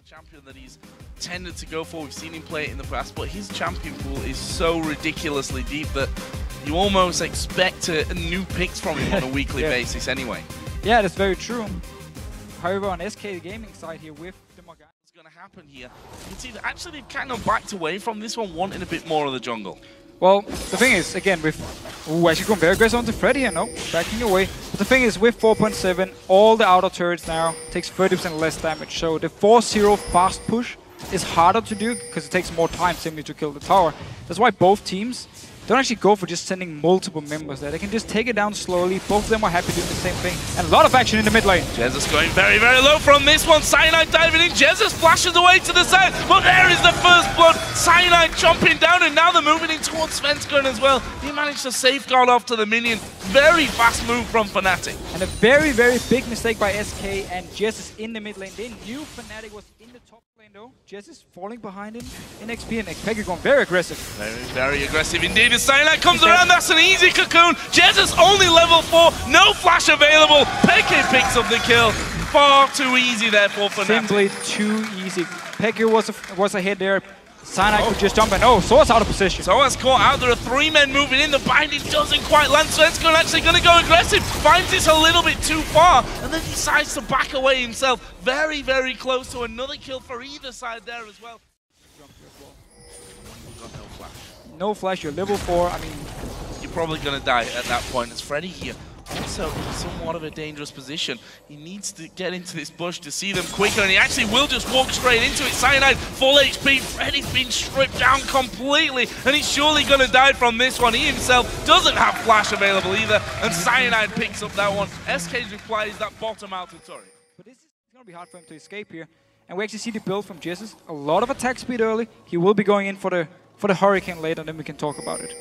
champion that he's tended to go for. We've seen him play it in the past, but his champion pool is so ridiculously deep that you almost expect new picks from him on a weekly basis anyway. Yeah, that's very true. However, on SK Gaming side here with the Morgana, what's going to happen here? You can see that actually they've kind of backed away from this one, wanting a bit more of the jungle. Well, the thing is, again, with... Ooh, actually going very aggressive onto Freddy here. No, backing away. But the thing is, with 4.7, all the outer turrets now takes 30% less damage. So the 4-0 fast push is harder to do because it takes more time simply to kill the tower. That's why both teams don't actually go for just sending multiple members there. They can just take it down slowly. Both of them are happy doing the same thing. And a lot of action in the mid lane. Jesiz going very, very low from this one. Cyanide diving in. Jesiz flashes away to the side. But there is the first blood. Cyanide chomping down. And now they're moving in towards Svenskeren as well. He managed to safeguard off to the minion. Very fast move from Fnatic. And a very, very big mistake by SK and Jesiz in the mid lane. They knew Fnatic was in the top lane though. Jesiz falling behind him in XP and xPeke going very aggressive. Very, very aggressive indeed. As Cyanide comes around, that's an easy cocoon. Jesiz only level 4, no flash available. xPeke picks up the kill. Far too easy there for Fnatic. Simply too easy. xPeke was ahead there. Cyanide could just jump and sOAZ out of position. sOAZ caught out. There are 3 men moving in. The binding doesn't quite land. Svenskeren actually going to go aggressive. Finds this a little bit too far and then decides to back away himself. Very, very close to another kill for either side there as well. No flash, you're level 4. I mean, you're probably going to die at that point. It's Freddy here. Also, somewhat of a dangerous position. He needs to get into this bush to see them quicker, and he actually will just walk straight into it. Cyanide, full HP. Freddy's been stripped down completely, and he's surely going to die from this one. He himself doesn't have flash available either, and Cyanide picks up that one. SK's reply is that bottom outer turret. But this is going to be hard for him to escape here. And we actually see the build from Jesiz. A lot of attack speed early. He will be going in for the Hurricane later, and then we can talk about it.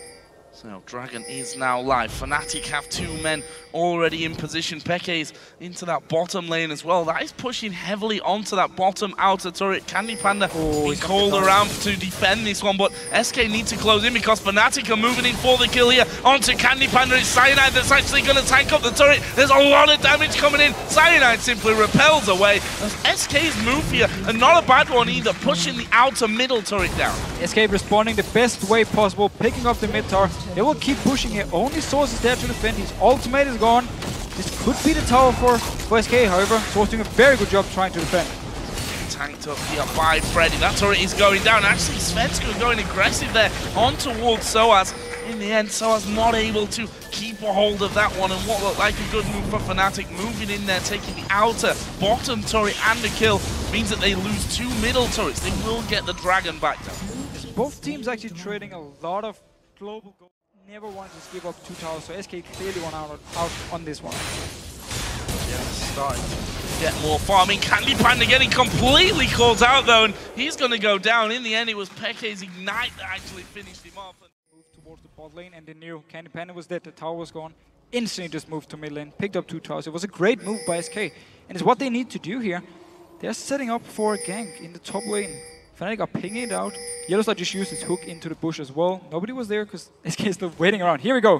So Dragon is now live. Fnatic have 2 men already in position. xPeke is into that bottom lane as well. That is pushing heavily onto that bottom outer turret. CandyPanda being called around to defend this one, but SK need to close in because Fnatic are moving in for the kill here. Onto CandyPanda. It's Cyanide that's actually going to tank up the turret. There's a lot of damage coming in. Cyanide simply repels away. SK's move here, and not a bad one either, pushing the outer middle turret down. SK responding the best way possible, picking up the mid tower. They will keep pushing here. Only sOAZ is there to defend. His ultimate is gone. This could be the tower for SK, however. sOAZ doing a very good job trying to defend. Tanked up here by Freddy. That turret is going down. Actually, Svenskeren going aggressive there on towards sOAZ. In the end, sOAZ not able to keep a hold of that one, and what looked like a good move for Fnatic, moving in there, taking the outer bottom turret and a kill, means that they lose 2 middle turrets. They will get the Dragon back down. Both teams actually trading a lot of global gold. Never wanted to give up 2 towers, so SK clearly won out on this one. Yeah, starting to get more farming. CandyPanda getting completely caught out though, and he's going to go down. In the end, it was Peke's Ignite that actually finished him off. Moved towards the bot lane, and they knew CandyPanda was dead, the tower was gone. Instantly just moved to mid lane, picked up 2 towers. It was a great move by SK, and it's what they need to do here. They're setting up for a gank in the top lane. Fnatic are pinging it out. YellowStar just used his hook into the bush as well. Nobody was there because SK is still waiting around. Here we go.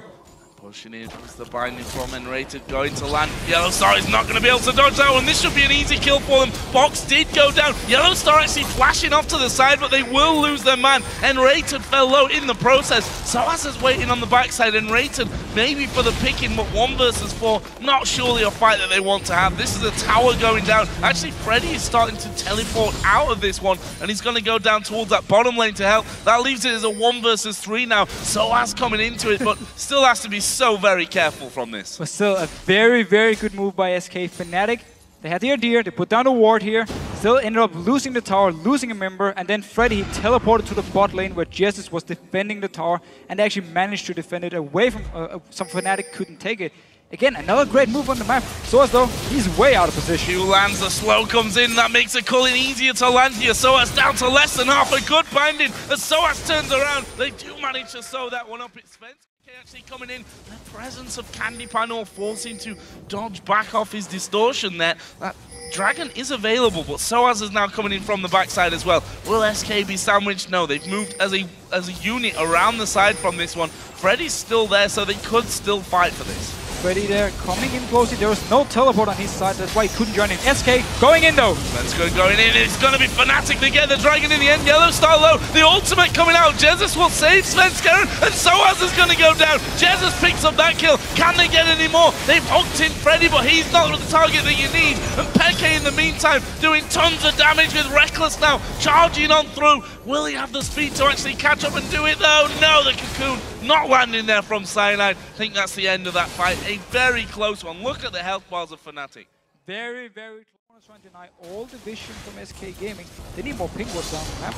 Pushing in is the binding from NRated going to land. YellowStar is not going to be able to dodge that one. This should be an easy kill for them. Box did go down. YellowStar actually flashing off to the side, but they will lose their man. NRated fell low in the process. sOAZ is waiting on the backside. NRated maybe for the picking, but 1 versus 4. Not surely a fight that they want to have. This is a tower going down. Actually, Freddy is starting to teleport out of this one, and he's going to go down towards that bottom lane to help. That leaves it as a 1 versus 3 now. sOAZ coming into it, but still has to be so very careful from this. But still a very, very good move by SK. Fnatic, they had the idea, they put down a ward here, still ended up losing the tower, losing a member, and then Freddy, he teleported to the bot lane where Jesiz was defending the tower, and they actually managed to defend it away from some Fnatic couldn't take it. Again, another great move on the map. sOAZ though, he's way out of position. Q lands, the slow comes in, that makes it Cullen easier to land here. sOAZ down to less than half, a good binding. As sOAZ turns around, they do manage to sew that one up. It's Svenskeren actually coming in. The presence of CandyPanda forcing to dodge back off his distortion there. That Dragon is available, but sOAZ is now coming in from the backside as well. Will SK be sandwiched? No, they've moved as a unit around the side from this one. Freddy's still there, so they could still fight for this. Freddy there coming in closely. There was no teleport on his side, that's why he couldn't join in. SK going in though. Svenskeren going in, it's going to be Fnatic to get the dragon in the end. YellowStar low, the ultimate coming out. Jesiz will save Svenskeren, and sOAZ is going to go down. Jesiz picks up that kill. Can they get any more? They've hooked in Freddy, but he's not the target that you need. And xPeke in the meantime doing tons of damage with Rekkles now charging on through. Will he have the speed to actually catch up and do it though? No, the cocoon not landing there from Cyanide. I think that's the end of that fight. A very close one. Look at the health bars of Fnatic. Very, very close. Trying to deny all the vision from SK Gaming. They need more ping wards down the map.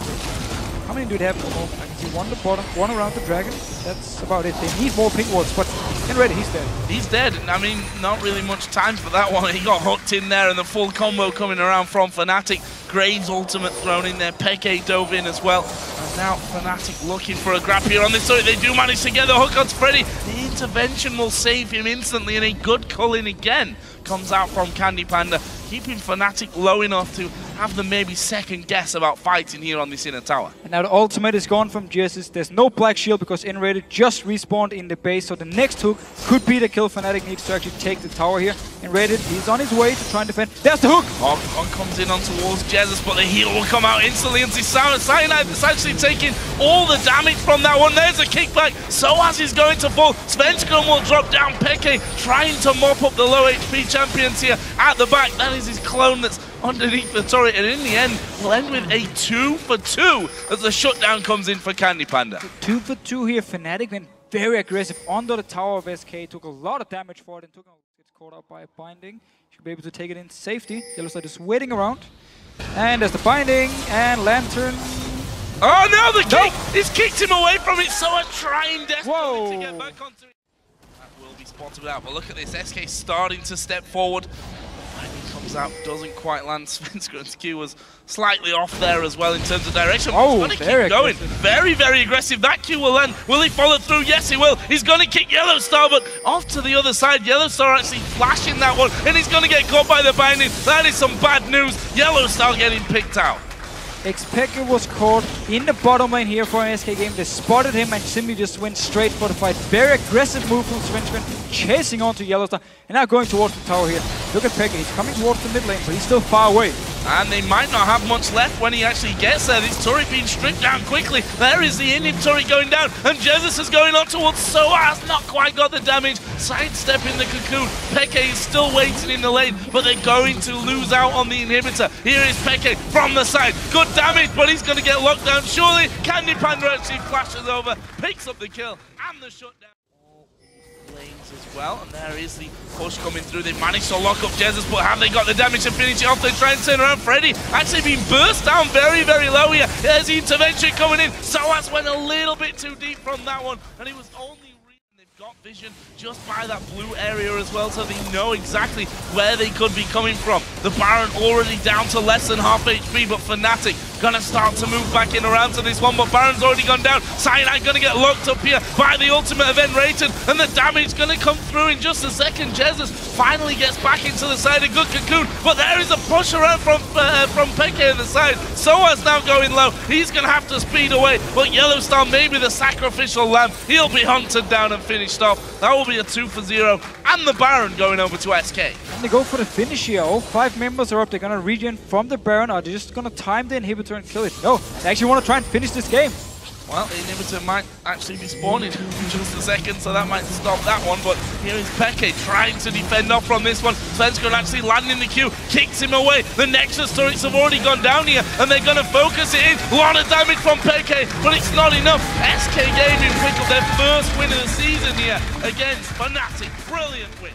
How many do they have at the moment? I can see one at the bottom, one around the dragon. That's about it. They need more ping wards, but NRated, he's dead. He's dead. I mean, not really much time for that one. He got hooked in there, and the full combo coming around from Fnatic. Graves ultimate thrown in there. xPeke dove in as well. And now Fnatic looking for a grab here on this turret. They do manage to get the hook onto Freddy. The intervention will save him instantly, and a good culling again comes out from CandyPanda, keeping Fnatic low enough to have them maybe second guess about fighting here on this inner tower. And now the ultimate is gone from Jesiz. There's no black shield because NRated just respawned in the base, so the next hook could be the kill Fnatic needs to actually take the tower here. NRated, he's on his way to try and defend. There's the hook! On comes in on towards Jesiz, but the heal will come out instantly into Cyanide. It's actually taking all the damage from that one. There's a kickback. sOAZ is going to fall. Svenskeren will drop down. xPeke trying to mop up the low HP champions here at the back. That is his clone that's underneath the turret, and in the end, we'll end with a 2 for 2 as the shutdown comes in for CandyPanda. 2 for 2 here. Fnatic went very aggressive onto the tower of SK, took a lot of damage for it, and gets caught up by a binding. Should be able to take it in safety. YellowStar just waiting around. And there's the binding, and Lantern. Oh no, the kick! He's kicked him away from it, sOAZ trying desperately to get back onto it. That will be spotted out, but look at this, SK starting to step forward. He comes out, doesn't quite land. Svenskeren's Q was slightly off there as well in terms of direction. Oh, he's going to keep going. Very, very aggressive. That Q will land. Will he follow through? Yes, he will. He's going to kick YellowStar, but off to the other side. YellowStar actually flashing that one, and he's going to get caught by the binding. That is some bad news. YellowStar getting picked out. xPeke was caught in the bottom lane here for an SK game. They spotted him and simply just went straight for the fight. Very aggressive move from Svenskeren, chasing onto YellowStar, and now going towards the tower here. Look at xPeke, he's coming towards the mid lane, but he's still far away. And they might not have much left when he actually gets there. This turret being stripped down quickly. There is the in-him turret going down, and Jesiz is going on towards sOAZ. Not quite got the damage. Sidestepping the cocoon. xPeke is still waiting in the lane, but they're going to lose out on the inhibitor. Here is xPeke from the side. Good damage, but he's going to get locked down. Surely CandyPanda actually flashes over, picks up the kill, and the shutdown. Lanes as well, and there is the push coming through. They managed to lock up Jesiz, but have they got the damage to finish it off? They try and turn around. Freddy actually being burst down very, very low here. There's the intervention coming in. sOAZ went a little bit too deep from that one, and it was only got vision just by that blue area as well, so they know exactly where they could be coming from. The Baron already down to less than half HP, but Fnatic gonna start to move back in around to this one, but Baron's already gone down. Cyanide gonna get locked up here by the ultimate of NRated, and the damage gonna come through in just a second. Jesiz finally gets back into the side, a good cocoon, but there is a push around from xPeke on the side. sOAZ now going low. He's gonna have to speed away, but YellowStar may be the sacrificial lamb. He'll be hunted down and finished off. That will be a 2 for 0, and the Baron going over to SK. And they go for the finish here. All 5 members are up. They're gonna regen from the Baron. Are they just gonna time the inhibitor and kill it? No, they actually want to try and finish this game. Well, the inhibitor might actually be spawning in just a second, so that might stop that one. But here is xPeke trying to defend off from this one. Svenskeren actually landing the Q, kicks him away. The Nexus turrets have already gone down here, and they're going to focus it in. A lot of damage from xPeke, but it's not enough. SK Gaming pick up their first win of the season here against Fnatic. Brilliant win.